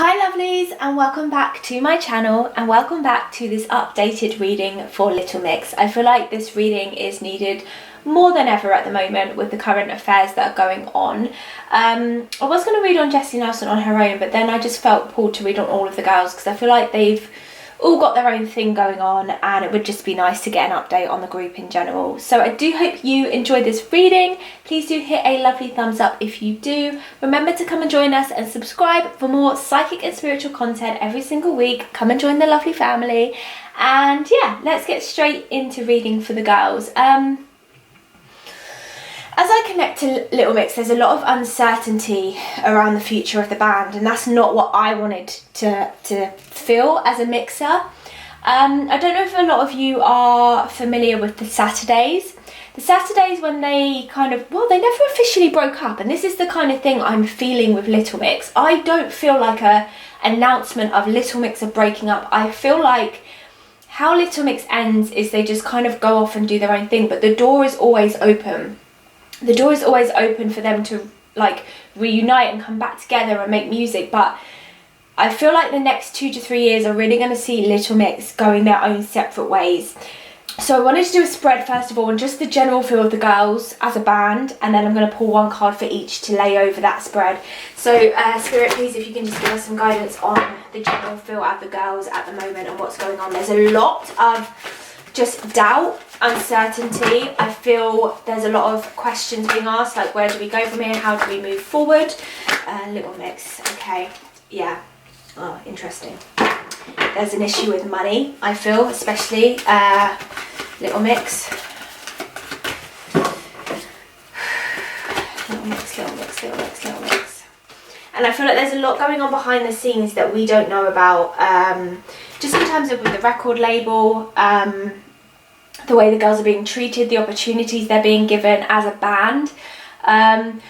Hi lovelies, and welcome back to my channel, and welcome back to this updated reading for Little Mix. I feel like this reading is needed more than ever at the moment with the current affairs that are going on. I was going to read on Jessie Nelson on her own, but then I just felt pulled to read on all of the girls because I feel like they've all got their own thing going on, and it would just be nice to get an update on the group in general. So I do hope you enjoyed this reading. Please do hit a lovely thumbs up if you do. Remember to come and join us and subscribe for more psychic and spiritual content every single week. Come and join the lovely family. And yeah, let's get straight into reading for the girls. As I connect to Little Mix, there's a lot of uncertainty around the future of the band, and that's not what I wanted to feel as a mixer. I don't know if a lot of you are familiar with the Saturdays. The Saturdays when they kind of, well, they never officially broke up, and this is the kind of thing I'm feeling with Little Mix. I don't feel like a announcement of Little Mix are breaking up. I feel like how Little Mix ends is they just kind of go off and do their own thing, but the door is always open. The door is always open for them to like reunite and come back together and make music, but I feel like the next 2 to 3 years are really going to see Little Mix going their own separate ways. So I wanted to do a spread first of all and just the general feel of the girls as a band, and then I'm going to pull one card for each to lay over that spread. So Spirit, please, if you can just give us some guidance on the general feel of the girls at the moment and what's going on. There's a lot of just doubt, uncertainty. I feel there's a lot of questions being asked, like where do we go from here, how do we move forward? Little Mix, okay, yeah, oh, interesting. There's an issue with money, I feel, especially Little Mix. Little Mix, Little Mix, Little Mix, Little Mix. And I feel like there's a lot going on behind the scenes that we don't know about, just in terms of with the record label, the way the girls are being treated, the opportunities they're being given as a band. I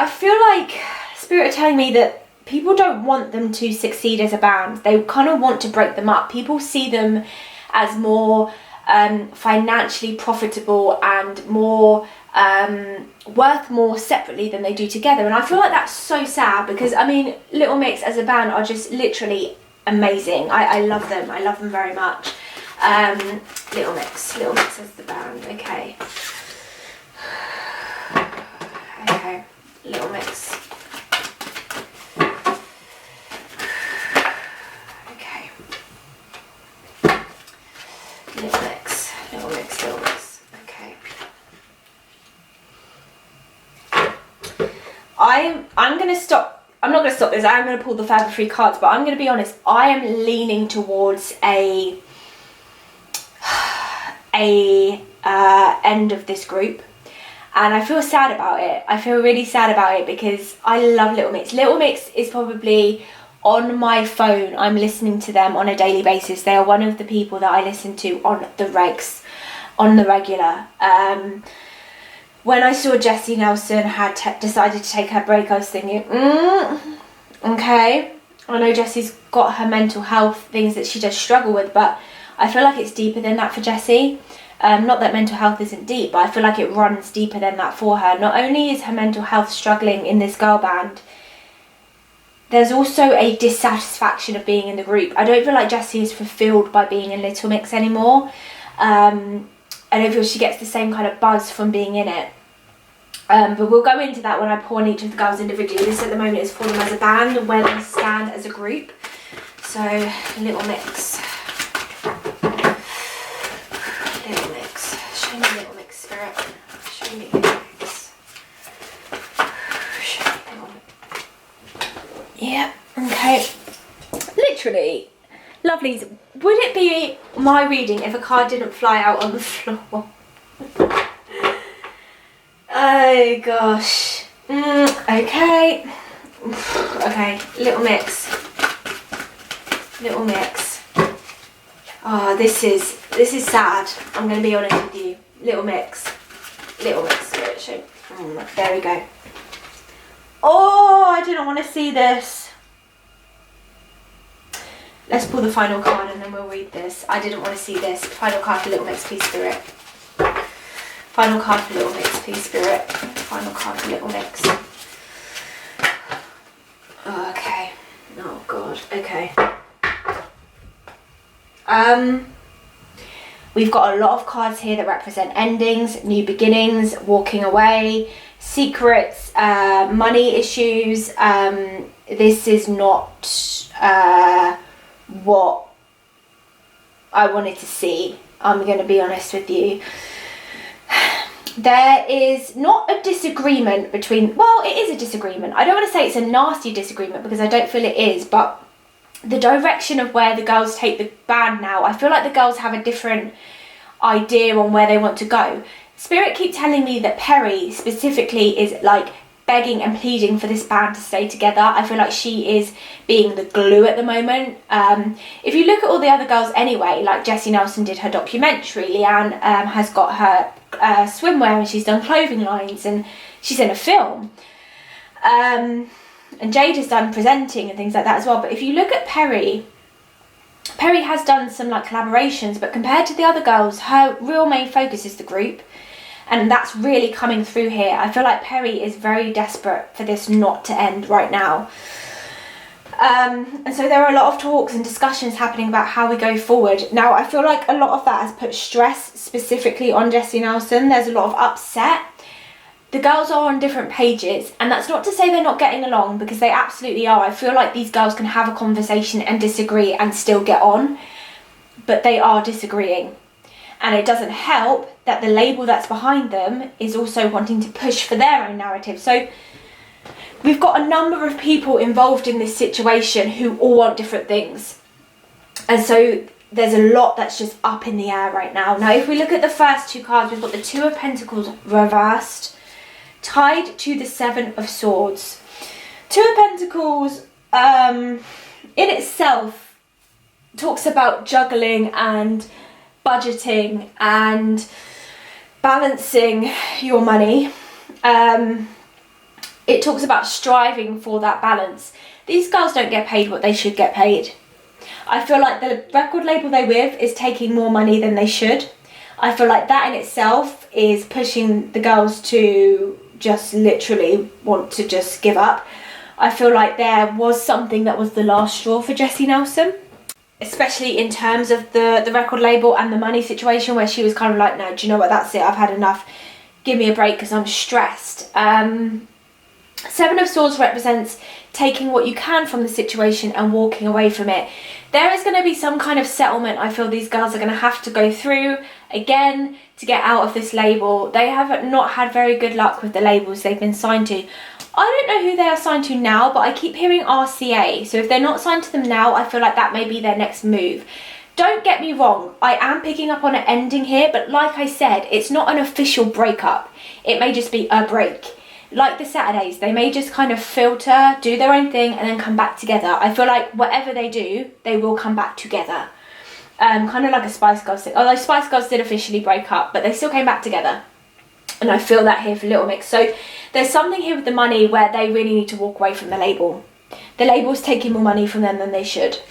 feel like Spirit are telling me that people don't want them to succeed as a band. They kind of want to break them up. People see them as more financially profitable and more worth more separately than they do together. And I feel like that's so sad because, I mean, Little Mix as a band are just literally amazing. I love them. I love them very much. Little Mix as the band. Okay. Okay. Little Mix. Okay. Little Mix. Little Mix. Little Mix. Okay. I'm gonna stop. I'm not going to stop this. I'm going to pull the further 3 cards, but I'm going to be honest. I am leaning towards a end of this group, and I feel sad about it. I feel really sad about it because I love Little Mix. Little Mix is probably on my phone. I'm listening to them on a daily basis. They are one of the people that I listen to on the regular. When I saw Jessie Nelson had decided to take her break, I was thinking, okay, I know Jessie's got her mental health things that she does struggle with, but I feel like it's deeper than that for Jessie. Not that mental health isn't deep, but I feel like it runs deeper than that for her. Not only is her mental health struggling in this girl band, there's also a dissatisfaction of being in the group. I don't feel like Jessie is fulfilled by being in Little Mix anymore. I don't feel she gets the same kind of buzz from being in it. But we'll go into that when I pour on each of the girls individually. This at the moment is for them as a band and where they stand as a group. So, Little Mix. Little Mix. Show me Little Mix, Spirit. Show me Little Mix. Show me Little Mix. Yeah, okay. Literally, lovelies, would it be my reading if a card didn't fly out on the floor? Oh gosh. Okay. Okay, Little Mix. Little Mix. Oh, this is sad. I'm gonna be honest with you. Little Mix. Little Mix. There we go. Oh, I didn't want to see this. Let's pull the final card and then we'll read this. I didn't want to see this. Final card for Little Mix, please, Spirit. Final card for Little Mix, please, Spirit. Final card for Little Mix. Okay. God, okay. We've got a lot of cards here that represent endings, new beginnings, walking away, secrets, money issues. This is not what I wanted to see. I'm going to be honest with you. There is not a disagreement between, well, it is a disagreement. I don't want to say it's a nasty disagreement because I don't feel it is, but the direction of where the girls take the band now, I feel like the girls have a different idea on where they want to go. Spirit keep telling me that Perry specifically is like begging and pleading for this band to stay together. I feel like she is being the glue at the moment. If you look at all the other girls anyway, like Jessie Nelson did her documentary, Leigh-Anne has got her swimwear and she's done clothing lines and she's in a film. And Jade has done presenting and things like that as well. But if you look at Perry has done some like collaborations, but compared to the other girls, her real main focus is the group. And that's really coming through here. I feel like Perry is very desperate for this not to end right now. And so there are a lot of talks and discussions happening about how we go forward. Now, I feel like a lot of that has put stress specifically on Jessie Nelson. There's a lot of upset. The girls are on different pages, and that's not to say they're not getting along, because they absolutely are. I feel like these girls can have a conversation and disagree and still get on, but they are disagreeing. And it doesn't help that the label that's behind them is also wanting to push for their own narrative. So we've got a number of people involved in this situation who all want different things. And so there's a lot that's just up in the air right now. Now, if we look at the first two cards, we've got the Two of Pentacles reversed, tied to the Seven of Swords. Two of Pentacles in itself talks about juggling and budgeting and balancing your money. It talks about striving for that balance. These girls don't get paid what they should get paid. I feel like the record label they're with is taking more money than they should. I feel like that in itself is pushing the girls to just literally want to just give up. I feel like there was something that was the last straw for Jessie Nelson, especially in terms of the record label and the money situation, where she was kind of like, no, do you know what, that's it, I've had enough, give me a break because I'm stressed. Seven of Swords represents taking what you can from the situation and walking away from it. There is going to be some kind of settlement I feel these girls are going to have to go through again to get out of this label. They have not had very good luck with the labels they've been signed to. I don't know who they are signed to now, but I keep hearing RCA. So if they're not signed to them now, I feel like that may be their next move. Don't get me wrong, I am picking up on an ending here, but like I said, it's not an official breakup. It may just be a break. Like the Saturdays, they may just kind of filter, do their own thing, and then come back together. I feel like whatever they do, they will come back together. Kind of like a Spice Girls thing. Although Spice Girls did officially break up, but they still came back together. And I feel that here for Little Mix. So there's something here with the money where they really need to walk away from the label. The label's taking more money from them than they should.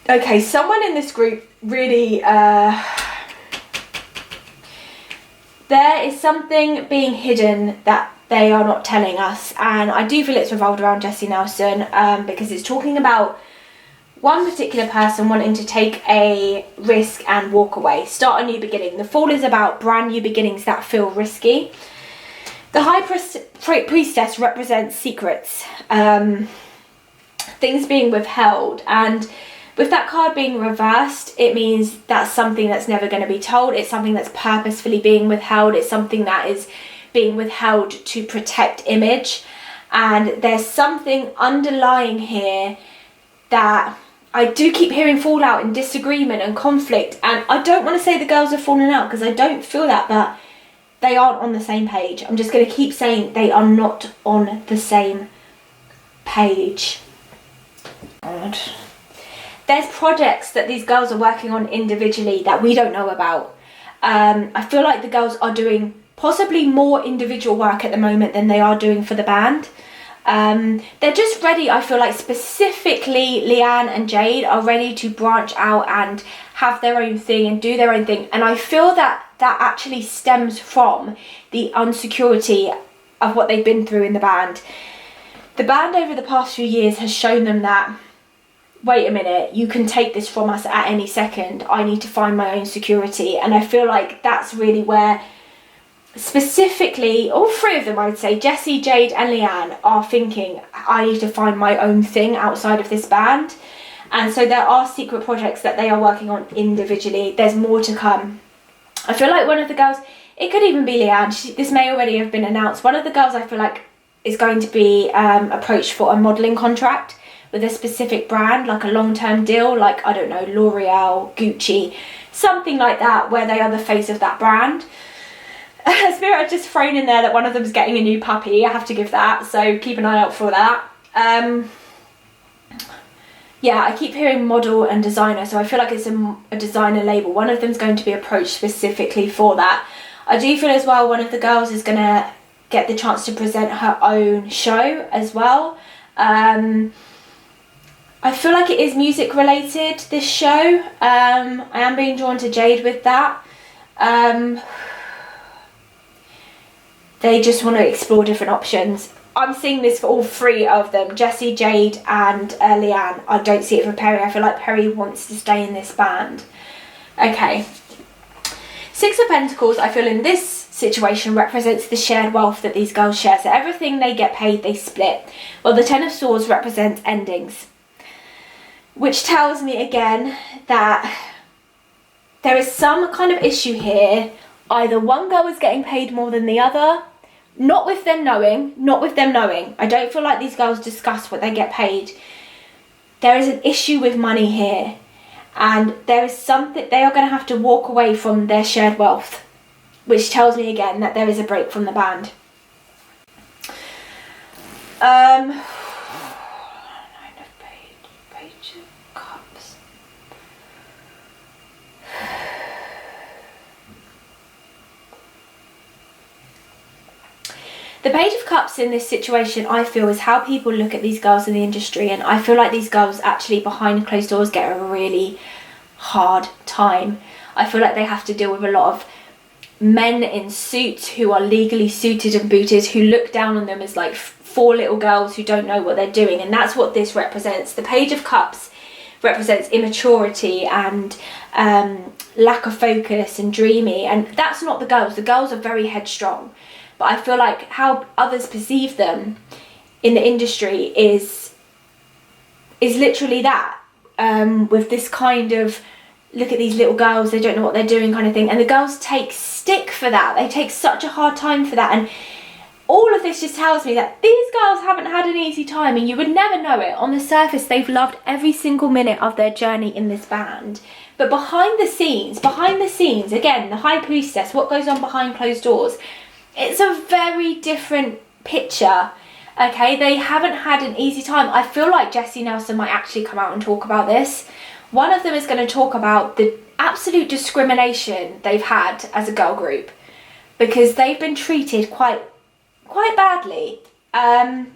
Okay, someone in this group really... there is something being hidden that they are not telling us. And I do feel it's revolved around Jessie Nelson because it's talking about one particular person wanting to take a risk and walk away, start a new beginning. The Fool is about brand new beginnings that feel risky. The High Priestess represents secrets, things being withheld, and with that card being reversed, it means that's something that's never going to be told. It's something that's purposefully being withheld. It's something that is being withheld to protect image. And there's something underlying here that I do keep hearing fallout and disagreement and conflict. And I don't want to say the girls are falling out because I don't feel that, but they aren't on the same page. I'm just going to keep saying they are not on the same page. God. There's projects that these girls are working on individually that we don't know about. I feel like the girls are doing possibly more individual work at the moment than they are doing for the band. They're just ready, I feel like specifically Leigh-Anne and Jade are ready to branch out and have their own thing and do their own thing. And I feel that that actually stems from the insecurity of what they've been through in the band. the band over the past few years has shown them that, wait a minute, you can take this from us at any second. I need to find my own security. And I feel like that's really where, specifically, all three of them, I would say, Jessie, Jade and Leigh-Anne, are thinking, I need to find my own thing outside of this band. And so there are secret projects that they are working on individually. There's more to come. I feel like one of the girls, it could even be Leigh-Anne, this may already have been announced. One of the girls I feel like is going to be approached for a modelling contract with a specific brand, like a long-term deal, like, I don't know, L'Oreal, Gucci, something like that, where they are the face of that brand. Spirit have just thrown in there that one of them is getting a new puppy. I have to give that, so keep an eye out for that. Yeah, I keep hearing model and designer, so I feel like it's a designer label. One of them's going to be approached specifically for that. I do feel as well one of the girls is going to get the chance to present her own show as well. I feel like it is music related, this show. I am being drawn to Jade with that. They just want to explore different options. I'm seeing this for all three of them, Jessie, Jade and Leigh-Anne. I don't see it for Perry. I feel like Perry wants to stay in this band. Okay. Six of Pentacles, I feel in this situation represents the shared wealth that these girls share. So everything they get paid, they split. Well, the Ten of Swords represents endings, which tells me again that there is some kind of issue here. Either one girl is getting paid more than the other, not with them knowing. I don't feel like these girls discuss what they get paid. There is an issue with money here, and there is something, they are going to have to walk away from their shared wealth, which tells me again that there is a break from the band. Page of Cups. The Page of Cups in this situation, I feel, is how people look at these girls in the industry, and I feel like these girls actually behind closed doors get a really hard time. I feel like they have to deal with a lot of men in suits who are legally suited and booted, who look down on them as like four little girls who don't know what they're doing, and that's what this represents. The Page of Cups represents immaturity and lack of focus and dreamy, and that's not the girls. The girls are very headstrong. But I feel like how others perceive them in the industry is literally that. With this kind of, look at these little girls, they don't know what they're doing kind of thing. And the girls take stick for that. They take such a hard time for that. And all of this just tells me that these girls haven't had an easy time, and you would never know it. On the surface, they've loved every single minute of their journey in this band. But behind the scenes, again, the High Priestess, what goes on behind closed doors, it's a very different picture, okay? They haven't had an easy time. I feel like Jessie Nelson might actually come out and talk about this. One of them is going to talk about the absolute discrimination they've had as a girl group, because they've been treated quite badly. And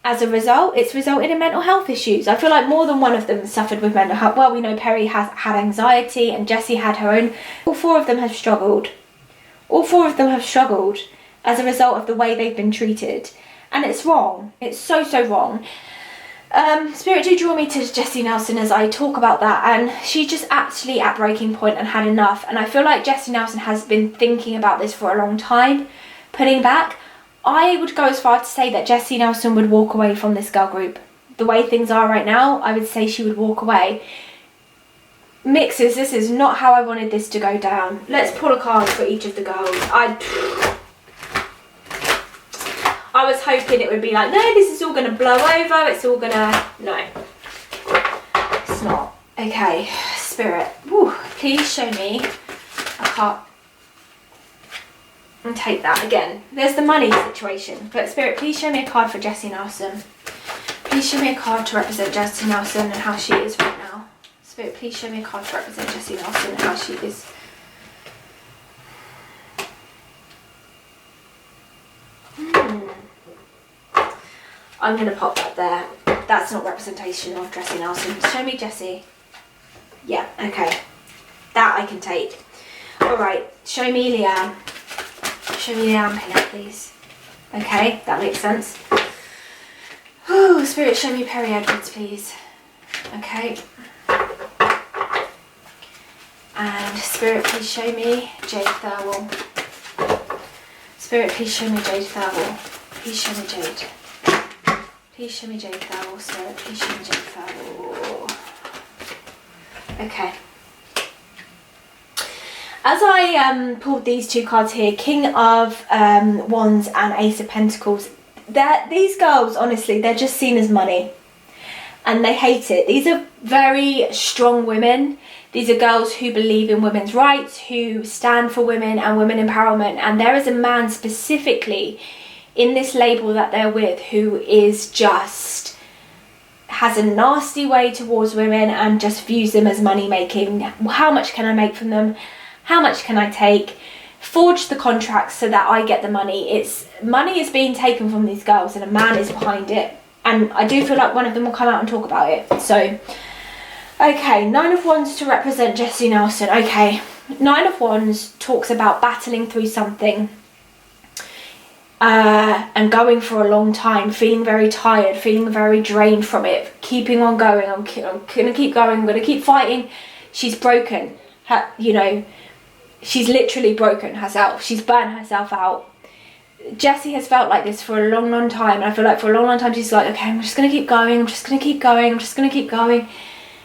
as a result, it's resulted in mental health issues. I feel like more than one of them suffered with mental health. Well, we know Perry has had anxiety and Jessie had her own. All four of them have struggled. All four of them have struggled as a result of the way they've been treated. And it's wrong. It's so wrong. Spirit do draw me to Jessie Nelson as I talk about that. And she's just actually at breaking point and had enough. And I feel like Jessie Nelson has been thinking about this for a long time, putting back. I would go as far to say that Jessie Nelson would walk away from this girl group. The way things are right now, I would say she would walk away. Mixers, this is not how I wanted this to go down. Let's pull a card for each of the girls. I was hoping it would be like, no, this is all going to blow over. It's all going to... No. It's not. Okay, Spirit. Woo, please show me a card. And take that again. There's the money situation. But Spirit, please show me a card for Jessie Nelson. Please show me a card to represent Jessie Nelson and how she is right now. Spirit, please show me a card to represent Jessie Nelson and how she is. I'm going to pop that there. That's not representation of Jessie Nelson. Show me Jessie. Yeah, okay. That I can take. Alright, show me Leigh-Anne. Show me Leigh-Anne, please. Okay, that makes sense. Spirit, show me Perry Edwards, please. Okay. And Spirit, please show me Jade Thirlwall. Spirit, please show me Jade Thirlwall. Please show me Jade. Please show me Jade Thirlwall. Spirit, please show me Jade Thirlwall. Okay. As I pulled these two cards here, King of Wands and Ace of Pentacles, these girls, honestly, they're just seen as money. And they hate it. These are very strong women. These are girls who believe in women's rights, who stand for women and women empowerment. And there is a man specifically in this label that they're with who is just, has a nasty way towards women and just views them as money making. How much can I make from them? How much can I take? Forge the contracts so that I get the money. Money is being taken from these girls and a man is behind it. And I do feel like one of them will come out and talk about it. So, okay, Nine of Wands to represent Jessie Nelson. Okay, Nine of Wands talks about battling through something and going for a long time, feeling very tired, feeling very drained from it, keeping on going. I'm going to keep going, I'm going to keep fighting. She's broken, you know, she's literally broken herself. She's burnt herself out. Jessie has felt like this for a long time, and I feel like for a long time she's like, okay, I'm just going to keep going, I'm just going to keep going, I'm just going to keep going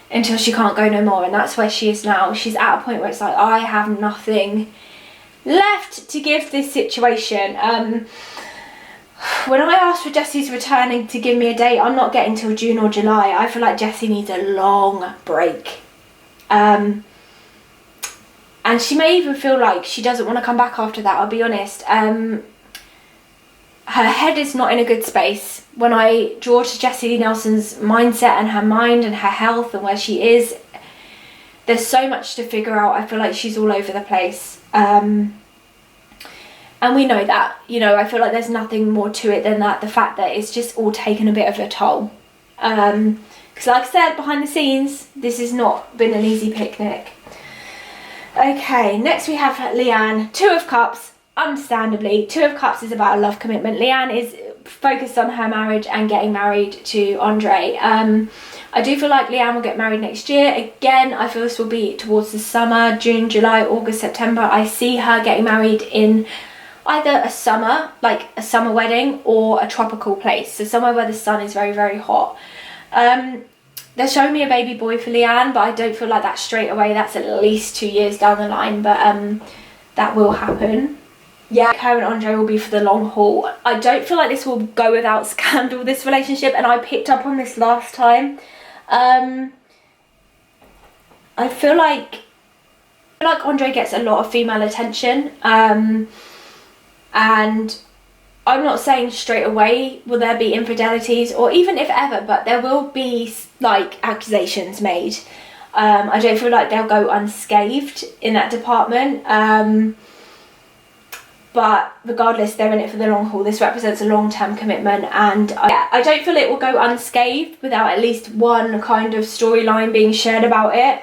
until she can't go no more. And that's where she is now. She's at a point where it's like, I have nothing left to give this situation. When I asked for Jessie's returning to give me a date, I'm not getting till June or July. I feel like Jessie needs a long break. And she may even feel like she doesn't want to come back after that, I'll be honest. Her head is not in a good space. When I draw to Jessie Nelson's mindset and her mind and her health and where she is, there's so much to figure out. I feel like she's all over the place. And we know that, you know, I feel like there's nothing more to it than that. The fact that it's just all taken a bit of a toll. Because like I said, behind the scenes, this has not been an easy picnic. Okay, next we have Leigh-Anne, Two of Cups. Understandably, Two of Cups is about a love commitment. Leigh-Anne is focused on her marriage and getting married to Andre. I do feel like Leigh-Anne will get married next year. Again, I feel this will be towards the summer, June, July, August, September. I see her getting married in either a summer, like a summer wedding, or a tropical place. So somewhere where the sun is very, very hot. They're showing me a baby boy for Leigh-Anne, but I don't feel like that's straight away. That's at least 2 years down the line, but that will happen. Yeah, her and Andre will be for the long haul. I don't feel like this will go without scandal, this relationship, and I picked up on this last time. I feel like Andre gets a lot of female attention, and I'm not saying straight away will there be infidelities, or even if ever, but there will be like accusations made. I don't feel like they'll go unscathed in that department. But regardless, they're in it for the long haul. This represents a long-term commitment, and I don't feel it will go unscathed without at least one kind of storyline being shared about it.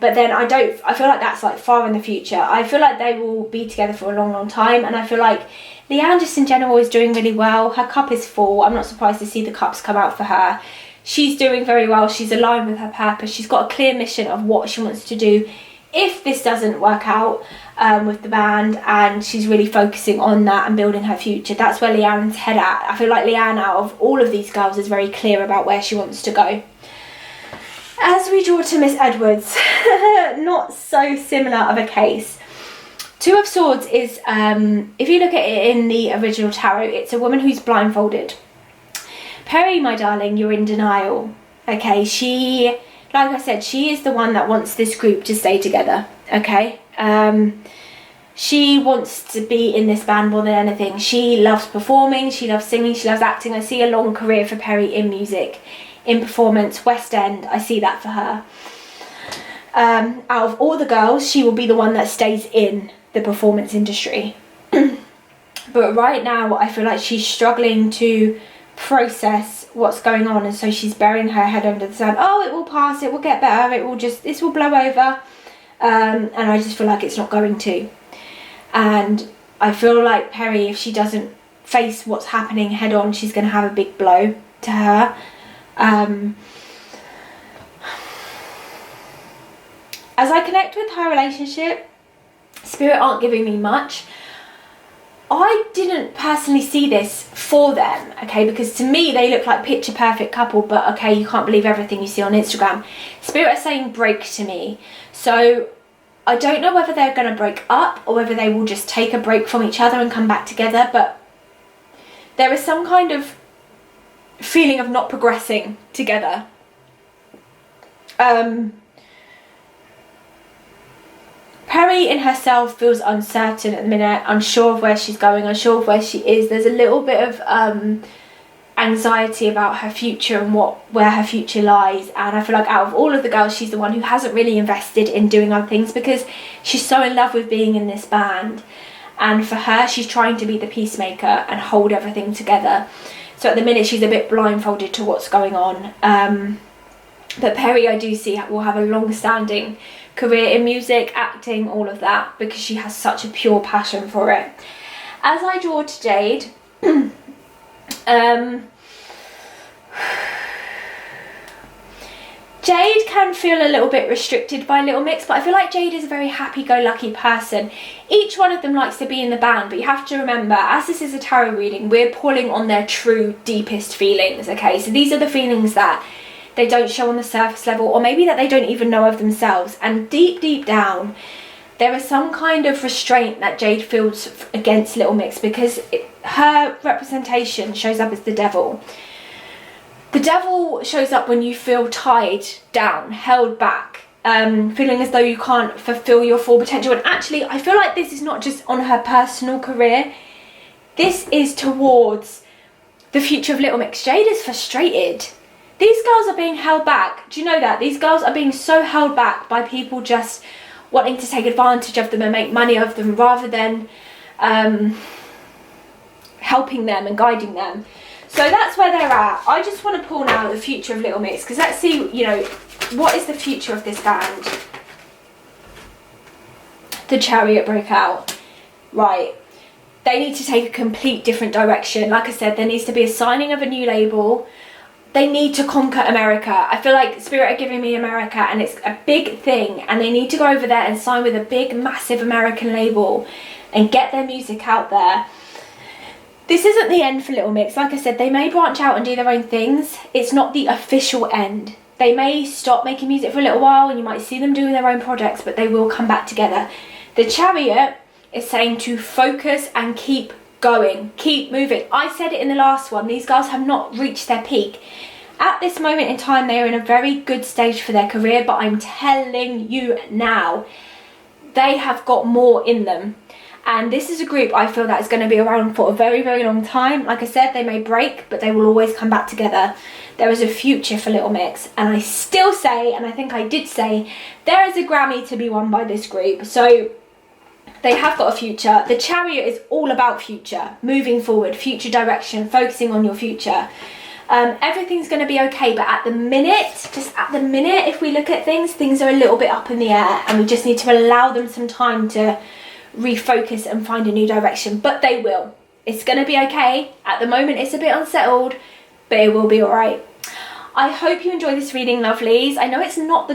But then I feel like that's like far in the future. I feel like they will be together for a long time, and I feel like Leigh-Anne just in general is doing really well. Her cup is full. I'm not surprised to see the cups come out for her. She's doing very well. She's aligned with her purpose. She's got a clear mission of what she wants to do if this doesn't work out with the band, and she's really focusing on that and building her future. That's where Leigh-Anne's head at. I feel like Leigh-Anne, out of all of these girls, is very clear about where she wants to go. As we draw to Miss Edwards, not so similar of a case. Two of Swords is, if you look at it in the original tarot, it's a woman who's blindfolded. Perry, my darling, you're in denial. Okay, like I said, she is the one that wants this group to stay together, okay? She wants to be in this band more than anything. She loves performing, she loves singing, she loves acting. I see a long career for Perry in music, in performance, West End. I see that for her. Out of all the girls, she will be the one that stays in the performance industry. But right now, I feel like she's struggling to process what's going on, and so she's burying her head under the sand. Oh, it will pass, it will get better, this will blow over. And I just feel like it's not going to. And I feel like Perry, if she doesn't face what's happening head on, she's going to have a big blow. to her. As I connect with her relationship, Spirit aren't giving me much. I didn't personally see this for them, okay, because to me they look like picture perfect couple, but okay, you can't believe everything you see on Instagram. Spirit are saying break to me, so I don't know whether they're going to break up or whether they will just take a break from each other and come back together, but there is some kind of feeling of not progressing together. Perry in herself feels uncertain at the minute, unsure of where she's going, unsure of where she is. There's a little bit of anxiety about her future and where her future lies, and I feel like out of all of the girls, she's the one who hasn't really invested in doing other things because she's so in love with being in this band, and for her, she's trying to be the peacemaker and hold everything together. So at the minute, she's a bit blindfolded to what's going on. But Perry, I do see, will have a long-standing career in music, acting, all of that, because she has such a pure passion for it. As I draw to Jade, Jade can feel a little bit restricted by Little Mix, but I feel like Jade is a very happy-go-lucky person. Each one of them likes to be in the band, but you have to remember, as this is a tarot reading, we're pulling on their true, deepest feelings, okay? So these are the feelings that they don't show on the surface level, or maybe that they don't even know of themselves. And deep, deep down, there is some kind of restraint that Jade feels against Little Mix, because her representation shows up as the devil. The devil shows up when you feel tied down, held back, feeling as though you can't fulfill your full potential. And actually, I feel like this is not just on her personal career. This is towards the future of Little Mix. Jade is frustrated. These girls are being held back. Do you know that? These girls are being so held back by people just wanting to take advantage of them and make money of them, rather than helping them and guiding them. So that's where they're at. I just want to pull now the future of Little Mix, because let's see, you know, what is the future of this band? The Chariot broke out. Right. They need to take a complete different direction. Like I said, there needs to be a signing of a new label. They need to conquer America. I feel like Spirit are giving me America, and it's a big thing, and they need to go over there and sign with a big, massive American label and get their music out there. This isn't the end for Little Mix. Like I said, they may branch out and do their own things. It's not the official end. They may stop making music for a little while, and you might see them doing their own projects, but they will come back together. The Chariot is saying to focus and keep going, keep moving. I said it in the last one, these girls have not reached their peak. At this moment in time, they are in a very good stage for their career, but I'm telling you now, they have got more in them. And this is a group I feel that is going to be around for a very, very long time. Like I said, they may break, but they will always come back together. There is a future for Little Mix, and I still say, and I think I did say, there is a Grammy to be won by this group. So they have got a future. The Chariot is all about future, moving forward, future direction, focusing on your future. Everything's going to be okay, but at the minute, just at the minute, if we look at things are a little bit up in the air, and we just need to allow them some time to refocus and find a new direction. But they will. It's going to be okay. At the moment, it's a bit unsettled, but it will be all right. I hope you enjoy this reading, lovelies. I know it's not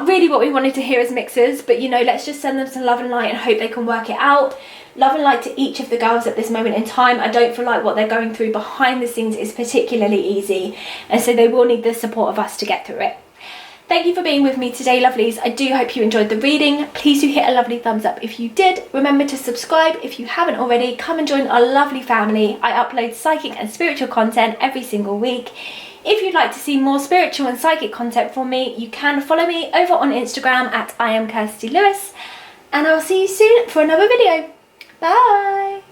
really what we wanted to hear as mixers, but you know, let's just send them some love and light and hope they can work it out. Love and light to each of the girls at this moment in time. I don't feel like what they're going through behind the scenes is particularly easy, and so they will need the support of us to get through it. Thank you for being with me today, lovelies. I do hope you enjoyed the reading. Please do hit a lovely thumbs up if you did. Remember to subscribe if you haven't already. Come and join our lovely family. I upload psychic and spiritual content every single week. If you'd like to see more spiritual and psychic content from me, you can follow me over on Instagram at IamKirstyLewis, and I'll see you soon for another video. Bye!